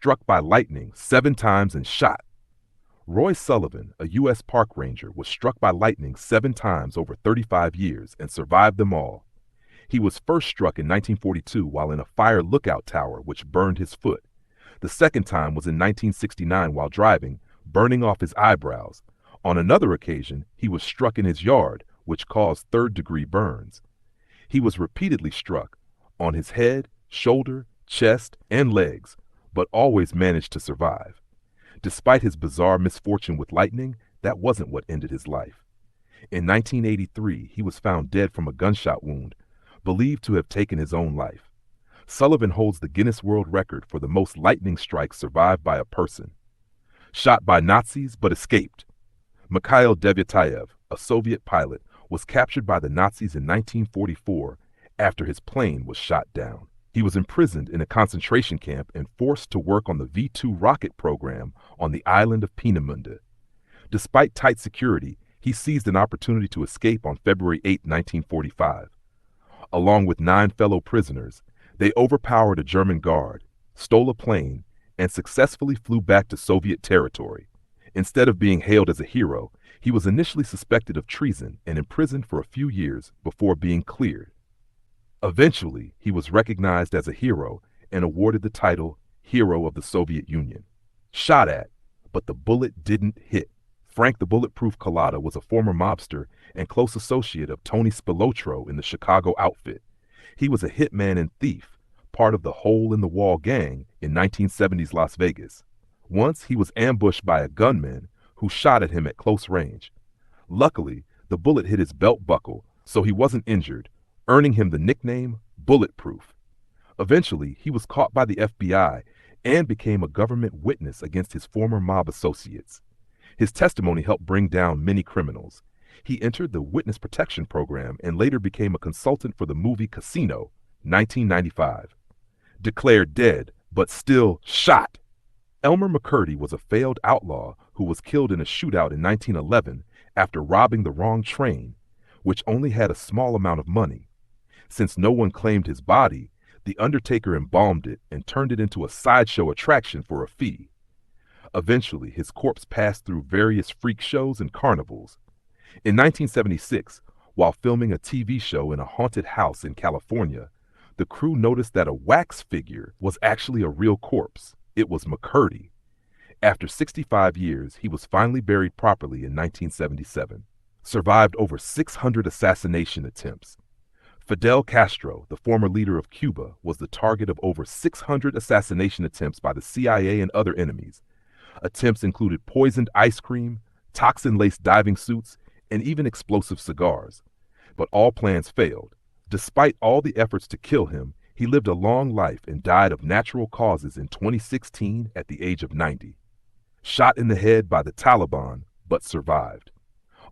struck by lightning 7 times and shot. Roy Sullivan, a U.S. park ranger, was struck by lightning 7 times over 35 years and survived them all. He was first struck in 1942 while in a fire lookout tower which burned his foot. The second time was in 1969 while driving, burning off his eyebrows. On another occasion, he was struck in his yard, which caused third-degree burns. He was repeatedly struck on his head, shoulder, chest, and legs, but always managed to survive. Despite his bizarre misfortune with lightning, that wasn't what ended his life. In 1983, he was found dead from a gunshot wound, believed to have taken his own life. Sullivan holds the Guinness World Record for the most lightning strikes survived by a person. Shot by Nazis but escaped. Mikhail Devyatayev, a Soviet pilot, was captured by the Nazis in 1944 after his plane was shot down. He was imprisoned in a concentration camp and forced to work on the V-2 rocket program on the island of Peenemünde. Despite tight security, he seized an opportunity to escape on February 8, 1945. Along with 9 fellow prisoners, they overpowered a German guard, stole a plane, and successfully flew back to Soviet territory. Instead of being hailed as a hero, he was initially suspected of treason and imprisoned for a few years before being cleared. Eventually, he was recognized as a hero and awarded the title Hero of the Soviet Union. Shot at, but the bullet didn't hit. Frank the Bulletproof Collada was a former mobster and close associate of Tony Spilotro in the Chicago outfit. He was a hitman and thief, part of the Hole in the Wall gang in 1970s Las Vegas. Once he was ambushed by a gunman who shot at him at close range. Luckily, the bullet hit his belt buckle, so he wasn't injured, earning him the nickname Bulletproof. Eventually, he was caught by the FBI and became a government witness against his former mob associates. His testimony helped bring down many criminals. He entered the Witness Protection Program and later became a consultant for the movie Casino, 1995. Declared dead, but still shot. Elmer McCurdy was a failed outlaw who was killed in a shootout in 1911 after robbing the wrong train, which only had a small amount of money. Since no one claimed his body, the undertaker embalmed it and turned it into a sideshow attraction for a fee. Eventually, his corpse passed through various freak shows and carnivals. In 1976, while filming a TV show in a haunted house in California, the crew noticed that a wax figure was actually a real corpse. It was McCurdy. After 65 years, he was finally buried properly in 1977. Survived over 600 assassination attempts. Fidel Castro, the former leader of Cuba, was the target of over 600 assassination attempts by the CIA and other enemies. Attempts included poisoned ice cream, toxin-laced diving suits, and even explosive cigars. But all plans failed. Despite all the efforts to kill him, he lived a long life and died of natural causes in 2016 at the age of 90. Shot in the head by the Taliban, but survived.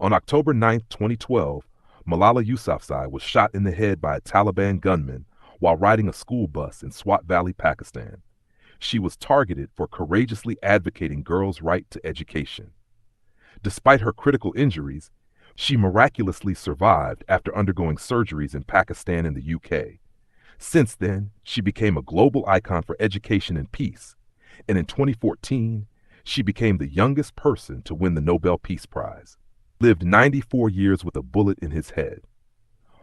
On October 9, 2012, Malala Yousafzai was shot in the head by a Taliban gunman while riding a school bus in Swat Valley, Pakistan. She was targeted for courageously advocating girls' right to education. Despite her critical injuries, she miraculously survived after undergoing surgeries in Pakistan and the UK. Since then, she became a global icon for education and peace, and in 2014, she became the youngest person to win the Nobel Peace Prize. Lived 94 years with a bullet in his head.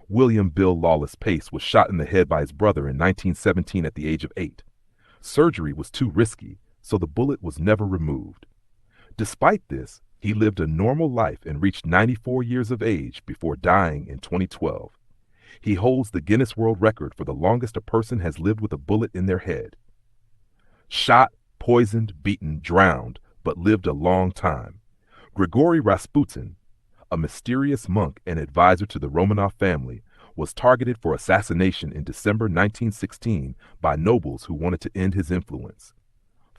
William Bill Lawless Pace was shot in the head by his brother in 1917 at the age of 8. Surgery was too risky, so the bullet was never removed. Despite this, he lived a normal life and reached 94 years of age before dying in 2012. He holds the Guinness World Record for the longest a person has lived with a bullet in their head. Shot, poisoned, beaten, drowned, but lived a long time. Grigory Rasputin, a mysterious monk and advisor to the Romanov family, was targeted for assassination in December 1916 by nobles who wanted to end his influence.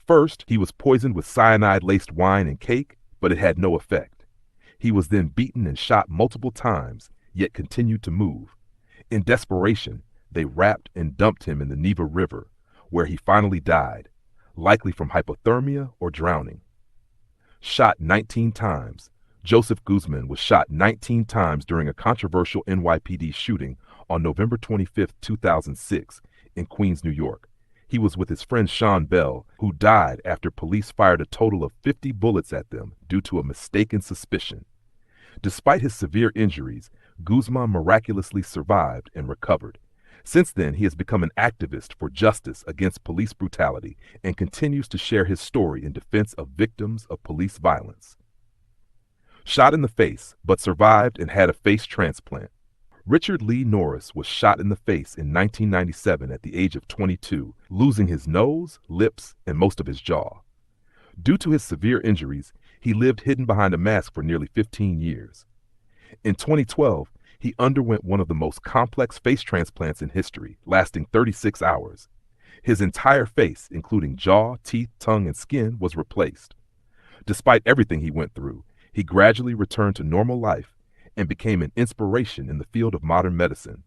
First, he was poisoned with cyanide-laced wine and cake, but it had no effect. He was then beaten and shot multiple times, yet continued to move. In desperation, they wrapped and dumped him in the Neva River, where he finally died, likely from hypothermia or drowning. Shot 19 times, Joseph Guzman was shot 19 times during a controversial NYPD shooting on November 25, 2006, in Queens, New York. He was with his friend Sean Bell, who died after police fired a total of 50 bullets at them due to a mistaken suspicion. Despite his severe injuries, Guzman miraculously survived and recovered. Since then, he has become an activist for justice against police brutality and continues to share his story in defense of victims of police violence. Shot in the face, but survived and had a face transplant. Richard Lee Norris was shot in the face in 1997 at the age of 22, losing his nose, lips, and most of his jaw. Due to his severe injuries, he lived hidden behind a mask for nearly 15 years. In 2012, he underwent one of the most complex face transplants in history, lasting 36 hours. His entire face, including jaw, teeth, tongue, and skin, was replaced. Despite everything he went through, he gradually returned to normal life and became an inspiration in the field of modern medicine.